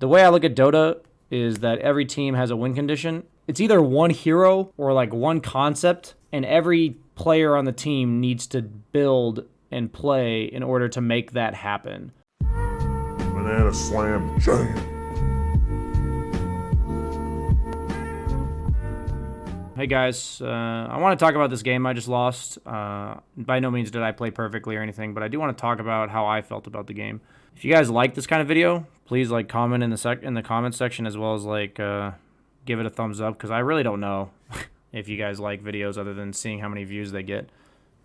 The way I look at Dota is that every team has a win condition. It's either one hero or like one concept, and every player on the team needs to build and play in order to make that happen. Banana slam jam. Hey guys, I want to talk about this game I just lost. By no means did I play perfectly or anything, but I do want to talk about how I felt about the game. If you guys like this kind of video, please like comment in the comment section, as well as like give it a thumbs up, because I really don't know if you guys like videos other than seeing how many views they get.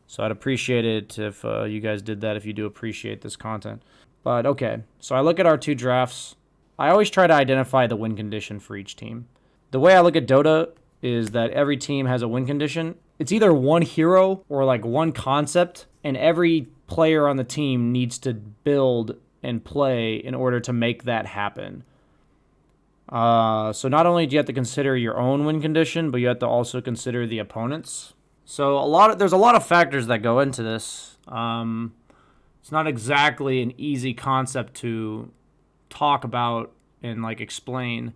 So I'd appreciate it if you guys did that, if you do appreciate this content. But okay, so I look at our two drafts. I always try to identify the win condition for each team. The way I look at Dota is that every team has a win condition. It's either one hero or like one concept, and every player on the team needs to build and play in order to make that happen. So not only do you have to consider your own win condition, but you have to also consider the opponent's. So there's a lot of factors that go into this. It's not exactly an easy concept to talk about and like explain.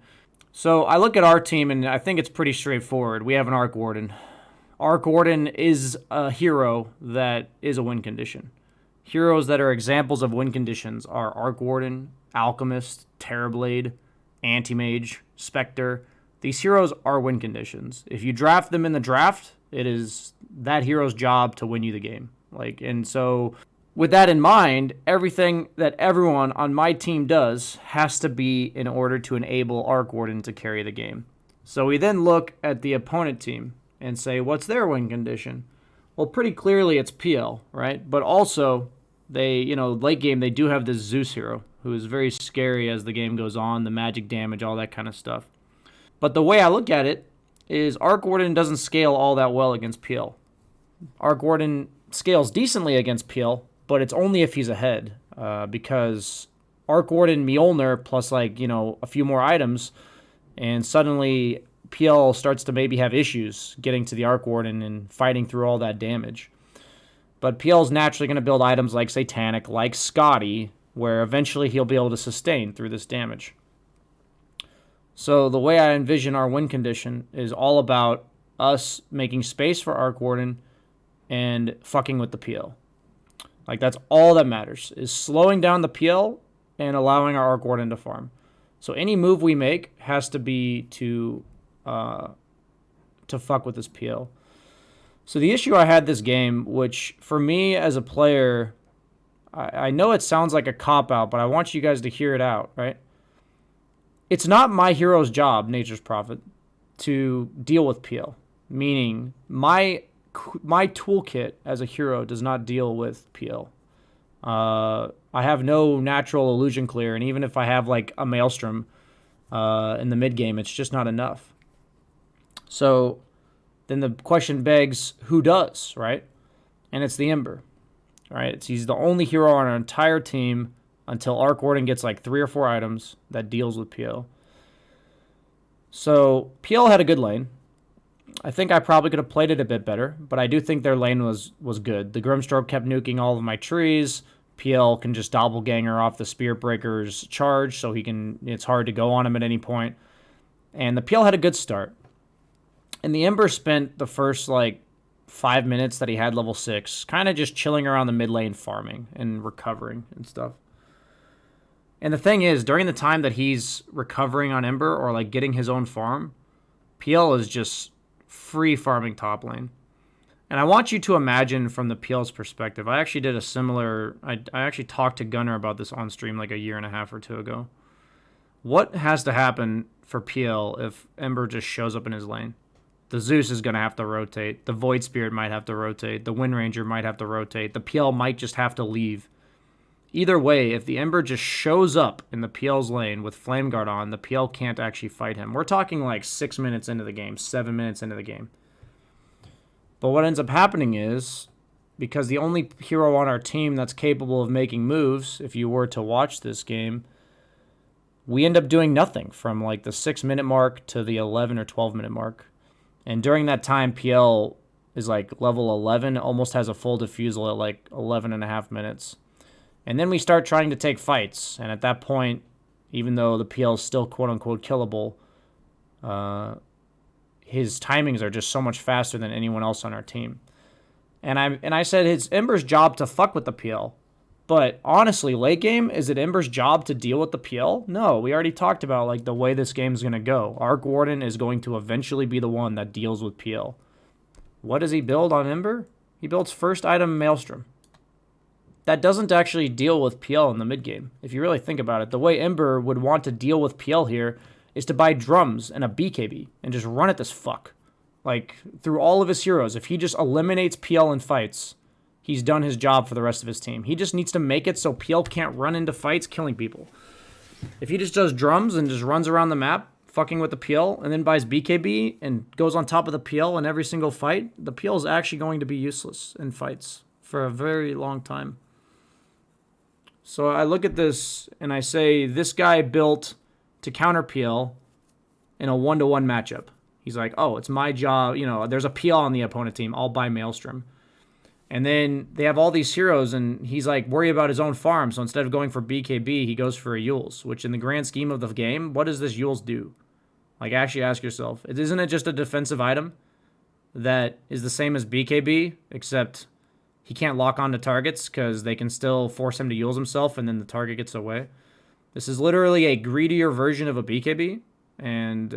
So I look at our team, and I think it's pretty straightforward. We have an Arc Warden. Arc Warden is a hero that is a win condition. Heroes that are examples of win conditions are Arc Warden, Alchemist, Terrorblade, Anti-Mage, Spectre. These heroes are win conditions. If you draft them in the draft, it is that hero's job to win you the game. And so with that in mind, everything that everyone on my team does has to be in order to enable Arc Warden to carry the game. So we then look at the opponent team and say, what's their win condition? Well, pretty clearly it's PL, right? But also, late game, they do have this Zeus hero, who is very scary as the game goes on, the magic damage, all that kind of stuff. But the way I look at it is Arc Warden doesn't scale all that well against PL. Arc Warden scales decently against PL, but it's only if he's ahead, because Arc Warden Mjolnir plus a few more items, and suddenly PL starts to maybe have issues getting to the Arc Warden and fighting through all that damage. But PL's naturally going to build items like Satanic, like Scotty, where eventually he'll be able to sustain through this damage. So the way I envision our win condition is all about us making space for Arc Warden and fucking with the PL. That's all that matters, is slowing down the PL and allowing our Arc Warden to farm. So any move we make has to be to fuck with this PL. So the issue I had this game, which for me as a player, I know it sounds like a cop-out, but I want you guys to hear it out, right? It's not my hero's job, Nature's Prophet, to deal with PL. Meaning, my toolkit as a hero does not deal with PL. I have no natural illusion clear, and even if I have a Maelstrom in the mid game, it's just not enough. So then the question begs, who does, right? And it's the Ember, right? He's the only hero on our entire team until Arc Warden gets 3 or 4 items that deals with PL. So PL had a good lane. I think I probably could have played it a bit better, but I do think their lane was good. The Grimstroke kept nuking all of my trees. PL can just doppelganger off the Spirit Breaker's charge, so it's hard to go on him at any point. And the PL had a good start. And the Ember spent the first 5 minutes that he had level 6 kind of just chilling around the mid lane farming and recovering and stuff. And the thing is, during the time that he's recovering on Ember or getting his own farm, PL is just free farming top lane. And I want you to imagine from the PL's perspective. I actually did a similar... I actually talked to Gunnar about this on stream a year and a half or 2 ago. What has to happen for PL if Ember just shows up in his lane? The Zeus is going to have to rotate. The Void Spirit might have to rotate. The Wind Ranger might have to rotate. The PL might just have to leave. Either way, if the Ember just shows up in the PL's lane with Flame Guard on, the PL can't actually fight him. We're talking 6 minutes into the game, 7 minutes into the game. But what ends up happening is, because the only hero on our team that's capable of making moves, if you were to watch this game, we end up doing nothing from the 6 minute mark to the 11 or 12 minute mark. And during that time, PL is level 11, almost has a full defusal at 11 and a half minutes. And then we start trying to take fights. And at that point, even though the PL is still quote-unquote killable, his timings are just so much faster than anyone else on our team. And I said it's Ember's job to fuck with the PL. But honestly, late game, is it Ember's job to deal with the PL? No, we already talked about like the way this game's going to go. Arc Warden is going to eventually be the one that deals with PL. What does he build on Ember? He builds first item Maelstrom. That doesn't actually deal with PL in the mid game. If you really think about it, the way Ember would want to deal with PL here is to buy drums and a BKB and just run at this fuck. Like, through all of his heroes, if he just eliminates PL in fights, he's done his job for the rest of his team. He just needs to make it so PL can't run into fights killing people. If he just does drums and just runs around the map, fucking with the PL, and then buys BKB and goes on top of the PL in every single fight, the PL is actually going to be useless in fights for a very long time. So I look at this and I say, this guy built to counter PL in a 1-to-1 matchup. He's like, oh, it's my job. You know, there's a PL on the opponent team. I'll buy Maelstrom. And then they have all these heroes, and he's like, worry about his own farm. So instead of going for BKB, he goes for a Yules, which in the grand scheme of the game, what does this Yules do? Like, actually ask yourself, isn't it just a defensive item that is the same as BKB, except he can't lock onto targets because they can still force him to Yules himself, and then the target gets away? This is literally a greedier version of a BKB, and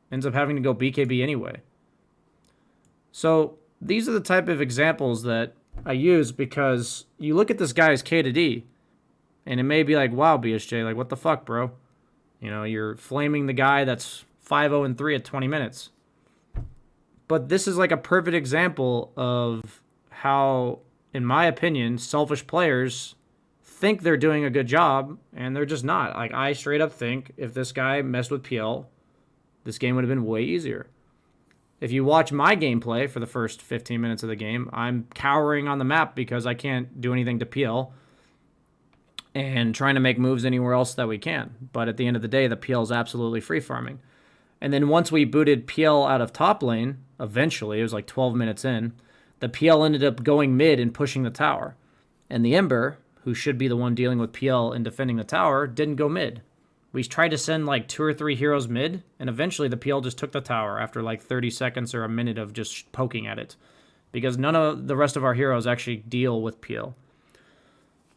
ends up having to go BKB anyway. So these are the type of examples that I use because you look at this guy's K to D, and it may be like, wow, BSJ, like, what the fuck, bro? You know, you're flaming the guy that's 5-0-3 at 20 minutes. But this is like a perfect example of how, in my opinion, selfish players think they're doing a good job, and they're just not. Like, I straight up think if this guy messed with PL, this game would have been way easier. If you watch my gameplay for the first 15 minutes of the game, I'm cowering on the map because I can't do anything to PL and trying to make moves anywhere else that we can. But at the end of the day, the PL is absolutely free farming. And then once we booted PL out of top lane, eventually, it was like 12 minutes in, the PL ended up going mid and pushing the tower. And the Ember, who should be the one dealing with PL and defending the tower, didn't go mid. We tried to send like 2 or 3 heroes mid, and eventually the PL just took the tower after like 30 seconds or a minute of just poking at it. Because none of the rest of our heroes actually deal with PL.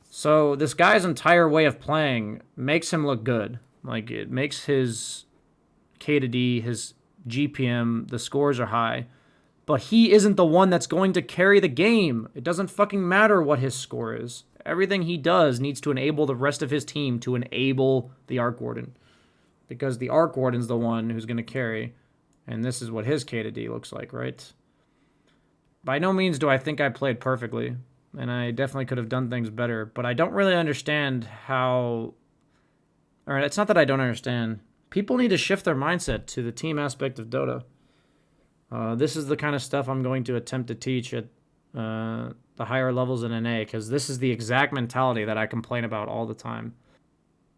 So this guy's entire way of playing makes him look good. Like, it makes his K to D, his GPM, the scores are high. But he isn't the one that's going to carry the game. It doesn't fucking matter what his score is. Everything he does needs to enable the rest of his team to enable the Arc Warden. Because the Arc Warden's the one who's going to carry. And this is what his K to D looks like, right? By no means do I think I played perfectly. And I definitely could have done things better. But I don't really understand how... Or it's not that I don't understand. People need to shift their mindset to the team aspect of Dota. This is the kind of stuff I'm going to attempt to teach at the higher levels in NA, because this is the exact mentality that I complain about all the time.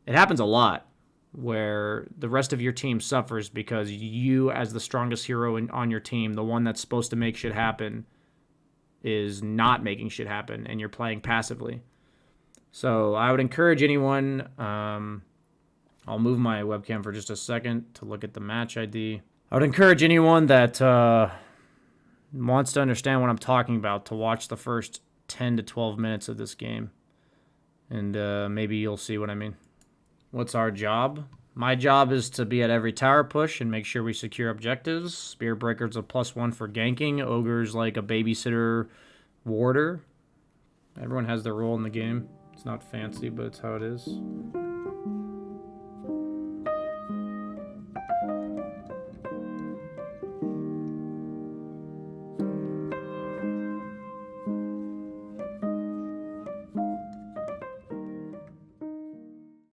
It happens a lot, where the rest of your team suffers because you, as the strongest hero on your team, the one that's supposed to make shit happen, is not making shit happen, and you're playing passively. So I would encourage anyone... I'll move my webcam for just a second to look at the match ID. I would encourage anyone that wants to understand what I'm talking about to watch the first 10 to 12 minutes of this game. And maybe you'll see what I mean. What's our job? My job is to be at every tower push and make sure we secure objectives. Spear Breaker's a +1 for ganking. Ogre's like a babysitter warder. Everyone has their role in the game. It's not fancy, but it's how it is.